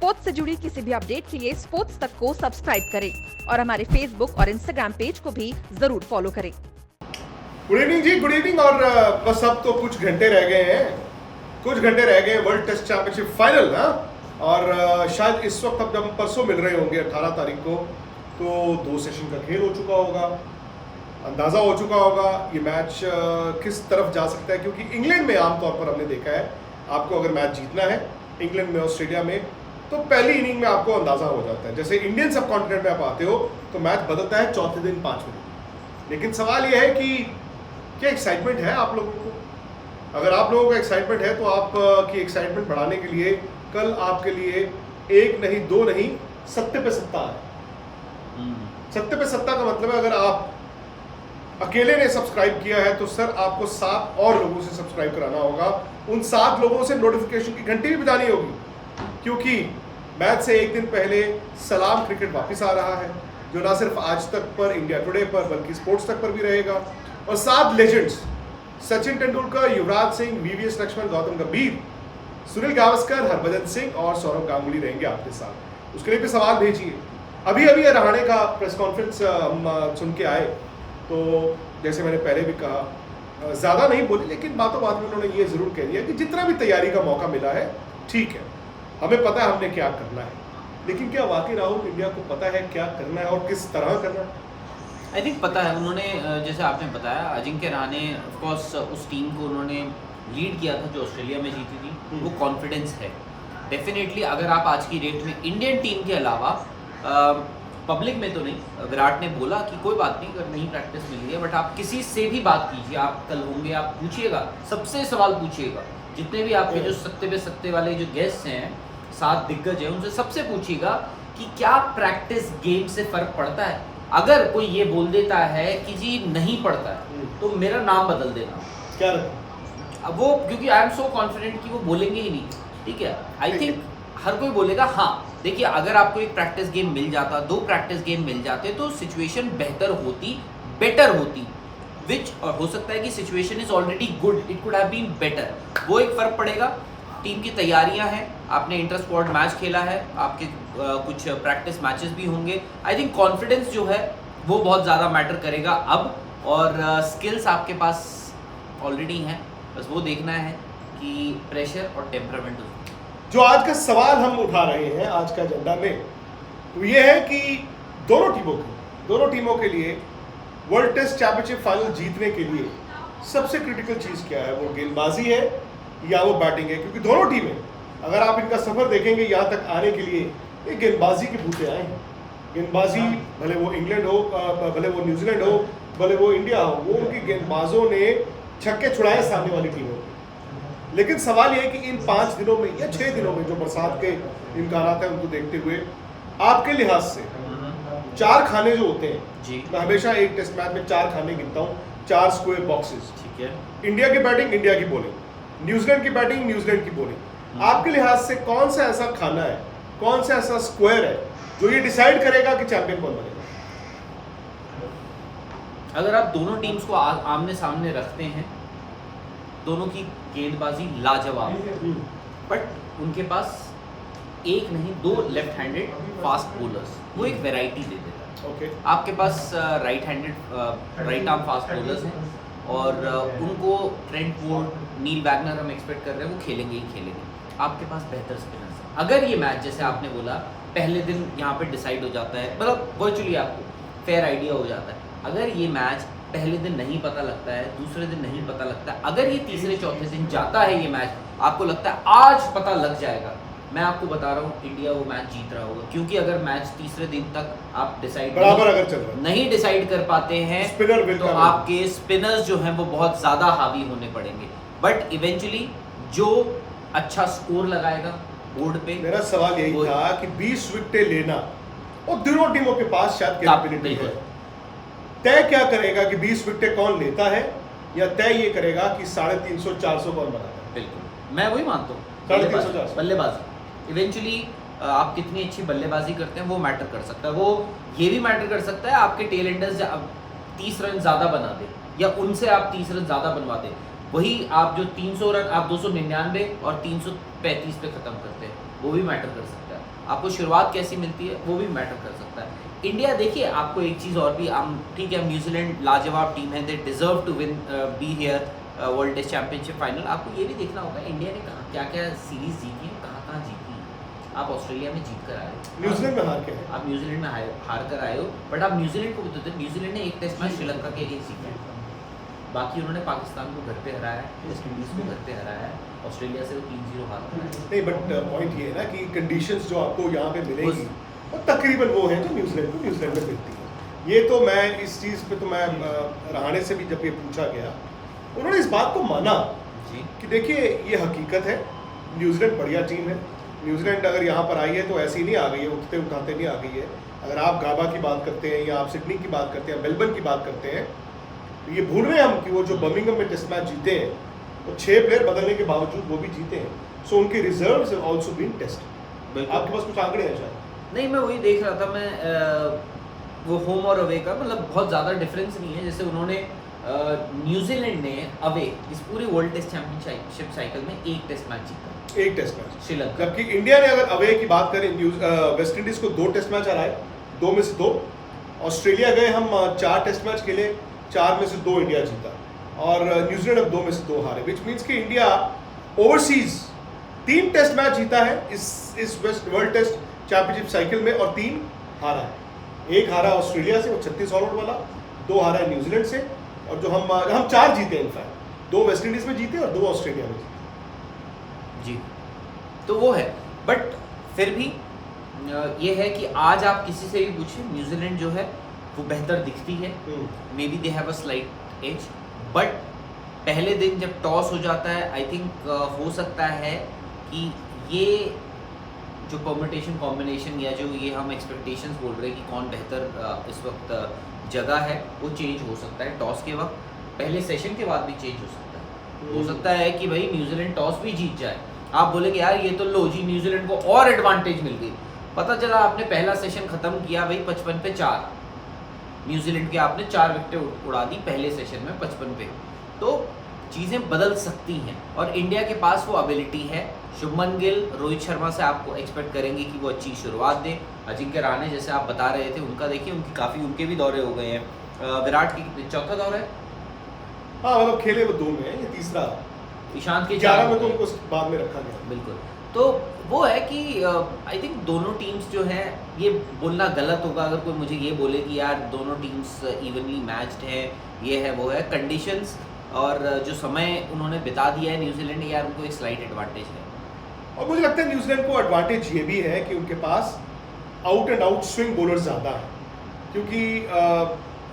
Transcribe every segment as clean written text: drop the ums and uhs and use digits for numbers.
Sports से जुड़ी किसी भी अपडेट के लिए स्पोर्ट्स तक को सब्सक्राइब करें और हमारे फेसबुक और इंस्टाग्राम पेज को भी जरूर फॉलो करें। गुड इवनिंग जी, गुड इवनिंग। और बस अब तो कुछ घंटे रह गए हैं वर्ल्ड टेस्ट चैंपियनशिप फाइनल ना। और शायद इस वक्त अब जब हम परसों मिल रहे होंगे 18 तारीख को, तो 2 सेशन का खेल हो चुका होगा, अंदाज़ा हो चुका होगा ये मैच किस तरफ जा सकता है। क्योंकि इंग्लैंड में आमतौर पर हमने देखा है, आपको अगर मैच जीतना है इंग्लैंड में ऑस्ट्रेलिया में, तो पहली इनिंग में आपको अंदाज़ा हो जाता है। जैसे इंडियन सब कॉन्टिनेंट में आप आते हो तो मैच बदलता है चौथे दिन 5वें दिन। लेकिन सवाल ये है कि क्या एक्साइटमेंट है आप लोगों को? अगर आप लोगों का एक्साइटमेंट है तो आप की एक्साइटमेंट बढ़ाने के लिए कल आपके लिए 1 नहीं 2 नहीं, सत्ते पे सत्ता है। सत्ते पे सत्ता का मतलब है, अगर आप अकेले ने सब्सक्राइब किया है तो सर आपको 7 और लोगों से सब्सक्राइब कराना होगा। उन 7 लोगों से नोटिफिकेशन की घंटी भी बजानी होगी, क्योंकि मैच से 1 दिन पहले सलाम क्रिकेट वापस आ रहा है, जो ना सिर्फ आज तक पर, इंडिया टुडे पर, बल्कि स्पोर्ट्स तक पर भी रहेगा। और 7 लेजेंड्स, सचिन तेंदुलकर, युवराज सिंह, वीवीएस लक्ष्मण, गौतम गंभीर, सुनील गावस्कर, हरभजन सिंह और सौरव गांगुली रहेंगे आपके साथ। उसके लिए भी सवाल भेजिए। अभी रहाणे का प्रेस कॉन्फ्रेंस हम सुन के आए, तो जैसे मैंने पहले भी कहा, ज़्यादा नहीं बोली, लेकिन बातों बात में उन्होंने ये ज़रूर कह दिया कि जितना भी तैयारी का मौका मिला है ठीक है, हमें पता है हमने क्या करना है। लेकिन क्या वाकई राहुल इंडिया को पता है क्या करना है और किस तरह करना है? आई थिंक पता है। उन्होंने, जैसे आपने बताया, अजिंक्य रहाणे ऑफ कोर्स उस टीम को उन्होंने लीड किया था जो ऑस्ट्रेलिया में जीती थी। वो कॉन्फिडेंस है डेफिनेटली। अगर आप आज की डेट में इंडियन टीम के अलावा, पब्लिक में तो नहीं, विराट ने बोला कि कोई बात नहीं अगर नहीं प्रैक्टिस मिली है, बट आप किसी से भी बात कीजिए, आप कल होंगे, आप पूछिएगा, सबसे सवाल पूछिएगा, जितने भी आपके जो सत्ते पे सत्ते वाले जो गेस्ट हैं, 7 दिग्गज हैं, उनसे सबसे पूछिएगा कि क्या प्रैक्टिस गेम से फ़र्क पड़ता है। अगर कोई ये बोल देता है कि जी नहीं पड़ता है, तो मेरा नाम बदल देना। क्या अब वो, क्योंकि आई एम सो कॉन्फिडेंट कि वो बोलेंगे ही नहीं, ठीक है। आई थिंक हर कोई बोलेगा। हाँ देखिए, अगर आपको एक प्रैक्टिस गेम मिल जाता, 2 प्रैक्टिस गेम मिल जाते, तो सिचुएशन बेहतर होती, विच हो सकता है कि situation is already good, it could have been better. वो एक फ़र्क पड़ेगा। टीम की तैयारियां हैं, आपने इंटर स्क्वाड मैच खेला है, आपके कुछ प्रैक्टिस मैचेस भी होंगे। आई थिंक कॉन्फिडेंस जो है वो बहुत ज़्यादा मैटर करेगा अब, और स्किल्स आपके पास ऑलरेडी हैं, बस वो देखना है कि प्रेशर और टेम्परामेंट। जो आज का सवाल हम उठा रहे हैं आज का एजेंडा में, वो ये है कि दोनों टीमों के लिए वर्ल्ड टेस्ट चैंपियनशिप फाइनल जीतने के लिए सबसे क्रिटिकल चीज़ क्या है? वो गेंदबाजी है या वो बैटिंग है? क्योंकि दोनों टीमें, अगर आप इनका सफ़र देखेंगे यहाँ तक आने के लिए, ये गेंदबाजी के बूते आए हैं। गेंदबाजी, भले वो इंग्लैंड हो, भले वो न्यूजीलैंड हो, भले वो इंडिया हो, वो उनकी गेंदबाजों ने छक्के छुड़ाए सामने वाली टीमों को। लेकिन सवाल ये है कि इन 5 दिनों में या 6 दिनों में जो बरसात के इम्कानात हैं उनको देखते हुए, आपके लिहाज से 4 खाने जो होते हैं जी, मैं हमेशा एक टेस्ट मैच में 4 खाने गिनता हूँ, 4 स्क्वायर बॉक्सेस, ठीक है। इंडिया की बैटिंग, इंडिया की बॉलिंग, न्यूजीलैंड की बैटिंग, न्यूजीलैंड की बॉलिंग। आपके लिहाज से कौन सा ऐसा खाना है, कौन सा ऐसा स्क्वायर है जो ये डिसाइड करेगा कि चैंपियन कौन बनेगा? अगर आप दोनों टीम्स को आमने सामने रखते हैं, दोनों की गेंदबाजी लाजवाब है, बट उनके पास 1 नहीं 2 लेफ्ट हैंडेड फास्ट बॉलर्स, वो एक वैरायटी दे देता है। ओके। आपके पास राइट आर्म फास्ट बॉलर्स हैं, और उनको ट्रेंट बोल्ट, नील वैगनर हम एक्सपेक्ट कर रहे हैं वो खेलेंगे ही खेलेंगे। आपके पास बेहतर स्पिनर्स हैं। अगर ये मैच, जैसे आपने बोला, पहले दिन यहाँ पे डिसाइड हो जाता है, मतलब वर्चुअली आपको फेयर आइडिया हो जाता है। अगर ये मैच पहले दिन नहीं पता लगता है, दूसरे दिन नहीं पता लगता है, अगर ये तीसरे चौथे दिन जाता है ये मैच, आपको लगता है आज पता लग जाएगा, मैं आपको बता रहा हूँ इंडिया वो मैच जीत रहा होगा। क्योंकि अगर मैच तीसरे दिन तक आप नहीं डिसाइड कर पाते हैं, तो आपके स्पिनर्स जो हैं वो बहुत ज़्यादा हावी होने पड़ेंगे। बट इवेंचुअली जो अच्छा स्कोर लगाएगा बोर्ड पे, मेरा सवाल यही था कि 20 विकेटें लेना, और दोनों टीमों के पास शायद कैपेबिलिटी है। तय क्या करेगा कि 20 विकेटें कौन लेता है, या तय ये करेगा कि 350-400 कौन बनाता है? बिल्कुल, मैं वही मानता हूँ। 350-400 बल्लेबाजी इवेंचुअली आप कितनी अच्छी बल्लेबाजी करते हैं वो मैटर कर सकता है। वो ये भी मैटर कर सकता है आपके टेल एंडर्स 30 रन ज़्यादा बना दे, या उनसे आप 30 रन ज़्यादा बनवा दें। वही आप जो 300 रन आप 299 और 335 पे ख़त्म करते हैं, वो भी मैटर कर सकता है। आपको शुरुआत कैसी मिलती है वो भी मैटर कर सकता है। इंडिया देखिए आपको एक चीज़ और भी, हम ठीक है न्यूजीलैंड लाजवाब टीम है, they deserve to win be here world test championship final. आपको ये भी देखना होगा इंडिया ने कहाँ क्या क्या सीरीज जीती है, कहाँ कहाँ जीती है। आप ऑस्ट्रेलिया में जीत कर आए हो, न्यूजीलैंड में हार के है। आप न्यूजीलैंड में हार कर आए हो, बट आप न्यूजीलैंड को बताते हो, न्यूजीलैंड ने एक टेस्ट मैच श्रीलंका के अगेंस्ट जीता है, बाकी उन्होंने पाकिस्तान को घर पे हराया है, वेस्ट इंडीज को घर पे हराया है, ऑस्ट्रेलिया से वो 3-0 हार कर आए। नहीं बट पॉइंट ये है ना कि कंडीशंस जो आपको यहाँ पे मिलेगी वो तकरीबन वो है जो न्यूजीलैंड को न्यूजीलैंड में मिलती है। ये तो मैं इस चीज़ पे तो मैं रहाणे से भी जब ये पूछा गया उन्होंने इस बात को माना जी कि देखिए ये हकीकत है, न्यूजीलैंड बढ़िया टीम है, न्यूजीलैंड अगर यहाँ पर आई है तो ऐसी नहीं आ गई है, उठते उठाते नहीं आ गई है। अगर आप गाबा की बात करते हैं या आप सिडनी की बात करते हैं, मेलबर्न की बात करते हैं, तो ये भूल रहे हैं हम कि वो जो बर्मिंघम में टेस्ट मैच जीते हैं वो 6 प्लेयर बदलने के बावजूद वो भी जीते हैं। सो उनके reserves have also been tested. आपके पास कुछ आंकड़े हैं शायद? नहीं, मैं वही देख रहा था, मैं वो होम और अवे का मतलब बहुत ज़्यादा डिफरेंस नहीं है। जैसे उन्होंने न्यूजीलैंड ने अवे इस पूरे वर्ल्ड टेस्ट चैंपियनशिप साइकिल में एक टेस्ट मैच जीता, एक टेस्ट मैच, श्रीलंका। जबकि इंडिया ने अगर अवे की बात करें वेस्ट इंडीज को 2 टेस्ट मैच हराए, 2 में से 2। ऑस्ट्रेलिया गए हम 4 टेस्ट मैच खेले, 4 में से 2 इंडिया जीता, और न्यूजीलैंड अब 2 में से 2 हारे, विच मीन्स कि इंडिया ओवरसीज 3 टेस्ट मैच जीता है इस वर्ल्ड टेस्ट चैंपियनशिप साइकिल में, और 3 हारा है। एक हारा ऑस्ट्रेलिया से, वो 36 ऑल आउट वाला, 2 हारा है न्यूजीलैंड से, और जो हम 4 जीते इनफैक्ट, 2 वेस्ट इंडीज में जीते और 2 ऑस्ट्रेलिया में जीते। जी, तो वो है, बट फिर भी ये है कि आज आप किसी से भी पूछिए, न्यूजीलैंड जो है वो बेहतर दिखती है, may be they have a slight edge, but पहले दिन जब टॉस हो जाता है, आई थिंक हो सकता है कि ये जो परम्यूटेशन कॉम्बिनेशन या जो ये हम एक्सपेक्टेशंस बोल रहे हैं कि कौन बेहतर इस वक्त जगह है, वो चेंज हो सकता है टॉस के वक्त, पहले सेशन के बाद भी चेंज हो सकता है। हो सकता है कि भाई न्यूजीलैंड टॉस भी जीत जाए, आप बोलेंगे यार ये तो लो जी, न्यूजीलैंड को और एडवांटेज मिल गई, पता चला आपने पहला सेशन खत्म किया भाई 55 पे 4, न्यूजीलैंड के आपने 4 विकेटें उड़ा दी पहले सेशन में 55 पे, तो चीज़ें बदल सकती हैं। और इंडिया के पास वो एबिलिटी है, शुभमन गिल, रोहित शर्मा से आपको एक्सपेक्ट करेंगे कि वो अच्छी शुरुआत दें, अजिंक्य रहाणे जैसे आप बता रहे थे उनका देखिए, उनके भी दौरे हो गए हैं, विराट की 4था दौरा है, हाँ मतलब खेले वो 2 में है, ये तीसरा, ईशांत के 11 में तो उनको बाद में रखा गया। बिल्कुल, तो वो है कि आई थिंक दोनों टीम्स जो हैं, ये बोलना गलत होगा अगर कोई मुझे ये बोले कि यार दोनों टीम्स इवनली मैच्ड है, ये है वो है, कंडीशंस और जो समय उन्होंने बिता दिया है न्यूजीलैंड, यार उनको एक स्लाइट एडवांटेज है। और मुझे लगता है न्यूजीलैंड को एडवांटेज ये भी है कि उनके pass out and out swing bowler ज़्यादा है, क्योंकि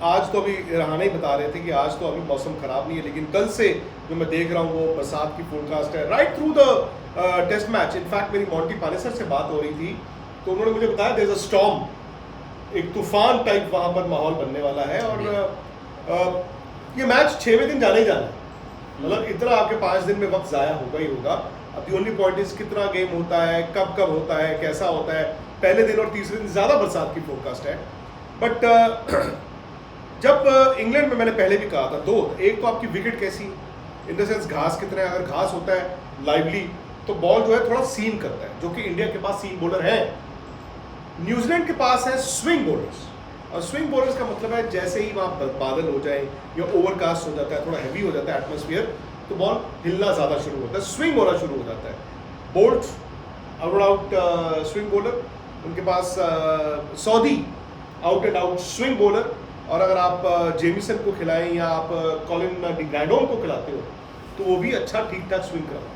आज तो अभी रहाणे ही बता रहे थे कि आज तो अभी मौसम ख़राब नहीं है, लेकिन कल से जो मैं देख रहा हूँ वो बरसात की फोरकास्ट है right through the test match. In fact मेरी मॉन्टी पानेसर से बात हो रही थी तो उन्होंने मुझे बताया देयर इज अ स्टॉर्म, एक तूफान टाइप वहाँ पर माहौल बनने वाला है, और ये मैच 6वें दिन जाने ही जाना है, मतलब इतना आपके 5 दिन में वक्त ज़ाया होगा ही होगा। अब दी ओनली पॉइंट इज कितना गेम होता है, कब कब होता है, कैसा होता है। पहले दिन और तीसरे दिन ज़्यादा बरसात की फोरकास्ट है, बट जब इंग्लैंड में मैंने पहले भी कहा था 2, एक तो आपकी विकेट कैसी, इन द सेंस घास कितना है, अगर घास होता है लाइवली तो बॉल जो है थोड़ा सीम करता है, जो कि इंडिया के पास सीम बॉलर है, न्यूजीलैंड के पास है स्विंग बॉलर्स। और स्विंग बॉलर्स का मतलब है जैसे ही वहाँ बादल हो जाए या ओवरकास्ट हो जाता है, थोड़ा हैवी हो जाता है एटमॉस्फेयर, तो बॉल हिलना ज़्यादा शुरू होता है, स्विंग होना शुरू हो जाता है। Boult out out swing bowler, उनके पास Southee out and out swing bowler, और अगर आप जेमिसन को खिलाएं या आप कॉलिन डी ग्रैंडोन को खिलाते हो तो वो भी अच्छा ठीक ठाक स्विंग कराते हैं।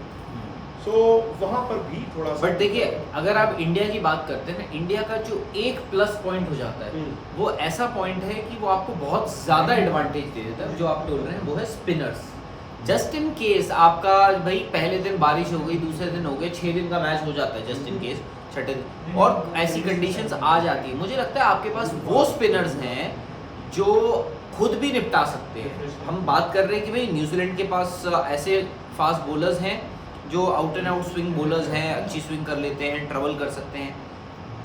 सो वहाँ पर भी थोड़ा सा, बट देखिए अगर आप इंडिया की बात करते हैं ना, इंडिया का जो एक प्लस पॉइंट हो जाता है वो ऐसा पॉइंट है कि वो आपको बहुत ज़्यादा एडवांटेज दे देता है, जो आप बोल रहे हैं वो है स्पिनर्स। जस्ट इन केस आपका भाई पहले दिन बारिश हो गई, दूसरे दिन हो गए, 6 दिन का मैच हो जाता है जस्ट इन केस, छठे दिन, और ऐसी कंडीशंस आ जाती है, मुझे लगता है आपके पास वो स्पिनर्स हैं जो खुद भी निपटा सकते हैं। हम बात कर रहे हैं कि भाई न्यूजीलैंड के पास ऐसे फास्ट बॉलर्स हैं जो out and out swing bowlers हैं, अच्छी स्विंग कर लेते हैं, ट्रेवल कर सकते हैं।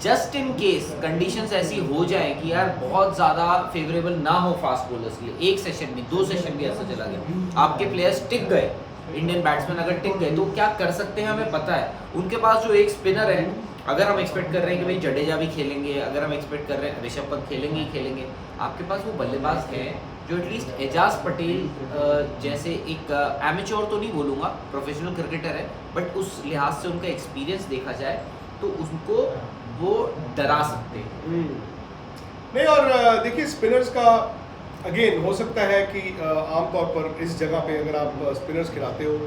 जस्ट इन केस कंडीशंस ऐसी हो जाए कि यार बहुत ज़्यादा फेवरेबल ना हो फास्ट बॉलर्स के लिए, 1 सेशन भी 2 सेशन भी ऐसा चला गया, आपके प्लेयर्स टिक गए, इंडियन बैट्समैन अगर टिक गए तो क्या कर सकते हैं हमें पता है। उनके पास जो एक स्पिनर है अगर हम एक्सपेक्ट कर रहे हैं कि भाई जडेजा भी खेलेंगे, अगर हम एक्सपेक्ट कर रहे हैं ऋषभ पंत खेलेंगे ही खेलेंगे, आपके पास वो बल्लेबाज हैं जो एटलीस्ट एजाज पटेल जैसे एक एमेच्योर तो नहीं बोलूँगा, प्रोफेशनल क्रिकेटर है, बट उस लिहाज से उनका एक्सपीरियंस देखा जाए तो उनको वो डरा सकते हैं। नहीं, और देखिए स्पिनर्स का अगेन हो सकता है कि आमतौर पर इस जगह पे अगर आप स्पिनर्स खिलाते हो,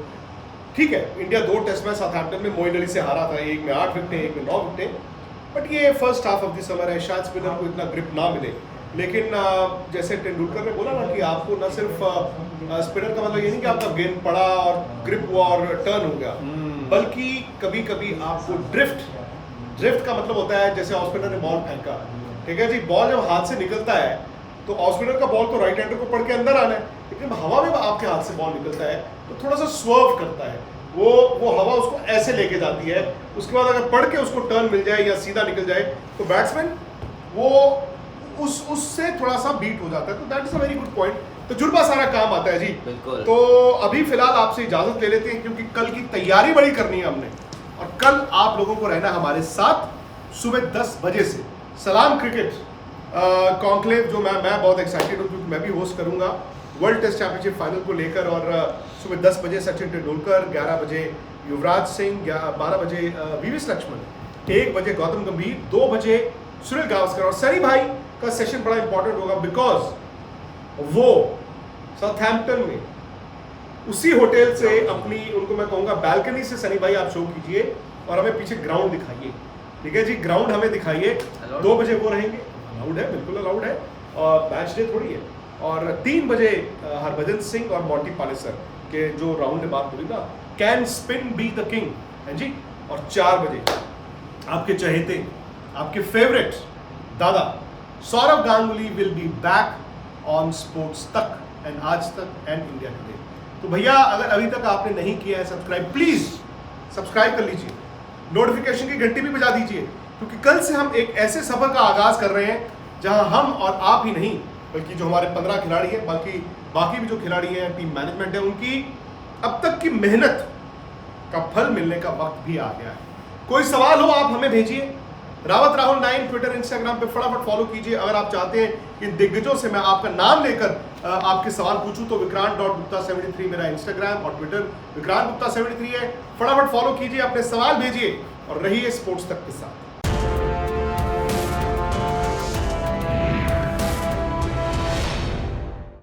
ठीक है, इंडिया 2 टेस्ट मैच साउथहैम्पटन में मोइन अली से हारा था, एक में 8 विकेटें, एक में 9 विकेटें, बट ये first half of the summer है, शायद स्पिनर को इतना ग्रिप ना मिले। लेकिन जैसे तेंदुलकर ने बोला ना कि आपको न सिर्फ स्पिनर का मतलब ये नहीं कि आपका गेंद पड़ा और ग्रिप हुआ और टर्न हो गया, बल्कि कभी कभी आपको ड्रिफ्ट का मतलब होता है जैसे ऑफ स्पिनर ने बॉल फेंका, ठीक है जी, बॉल जब हाथ से निकलता है तो ऑफ स्पिनर का बॉल तो राइट हैंडर को पड़ के अंदर आना है, लेकिन हवा में आपके हाथ से बॉल निकलता है तो थोड़ा सा स्वर्व करता है, वो हवा उसको ऐसे लेके जाती है, उसके बाद अगर पड़ के उसको टर्न मिल जाए या सीधा निकल जाए तो बैट्समैन वो उससे थोड़ा सा बीट हो जाता है। तो that is a very good point. तजुर्बा सारा काम आता है जी। बिल्कुल। तो अभी फिलहाल आपसे इजाजत ले लेते हैं क्योंकि कल की तैयारी बड़ी करनी है हमने, और कल आप लोगों को रहना हमारे साथ सुबह 10 बजे से सलाम क्रिकेट कॉन्क्लेव, जो मैं बहुत एक्साइटेड हूँ क्योंकि मैं भी होस्ट करूंगा वर्ल्ड टेस्ट चैंपियनशिप फाइनल को लेकर। और सुबह 10 बजे सचिन तेंदुलकर, 11 बजे युवराज सिंह, 12 बजे वीवी लक्ष्मण, 1 बजे गौतम गंभीर, 2 बजे सुनील गावस्कर, और सनी भाई का सेशन बड़ा इंपॉर्टेंट होगा बिकॉज वो साउथहैम्पटन में उसी होटल से अपनी, उनको मैं कहूँगा बैल्कनी से सनी भाई आप शो कीजिए और हमें पीछे ग्राउंड दिखाइए, ठीक है जी, ग्राउंड हमें दिखाइए। 2 बजे वो रहेंगे, अलाउड है, बिल्कुल अलाउड है, और मैच डे थोड़ी है। और 3 बजे हरभजन सिंह और मॉन्टी पालेसर के जो राउंड में बात हुई ना, can spin be the king, है जी। और 4 बजे आपके चहेते, आपके फेवरेट दादा Sourav Ganguly will be back on sports Tak and Aaj Tak and India today. तो भैया अगर अभी तक आपने नहीं किया है सब्सक्राइब, प्लीज सब्सक्राइब कर लीजिए, नोटिफिकेशन की घंटी भी बजा दीजिए, क्योंकि कल से हम एक ऐसे सफर का आगाज कर रहे हैं जहां हम और आप ही नहीं बल्कि जो हमारे 15 खिलाड़ी हैं, बाकी भी जो खिलाड़ी हैं, टीम मैनेजमेंट है, उनकी अब तक की मेहनत का फल मिलने का वक्त भी आ गया है। कोई सवाल हो आप हमें भेजिए, रावत राहुल 9 ट्विटर इंस्टाग्राम पे फटाफट फॉलो कीजिए। अगर आप चाहते हैं कि दिग्गजों से मैं आपका नाम लेकर आपके सवाल पूछूं तो विक्रांत.गुप्ता73 मेरा इंस्टाग्राम और ट्विटर विक्रांत गुप्ता 73 है, फटाफट फॉलो कीजिए, अपने सवाल भेजिए और रहिए स्पोर्ट्स तक के साथ।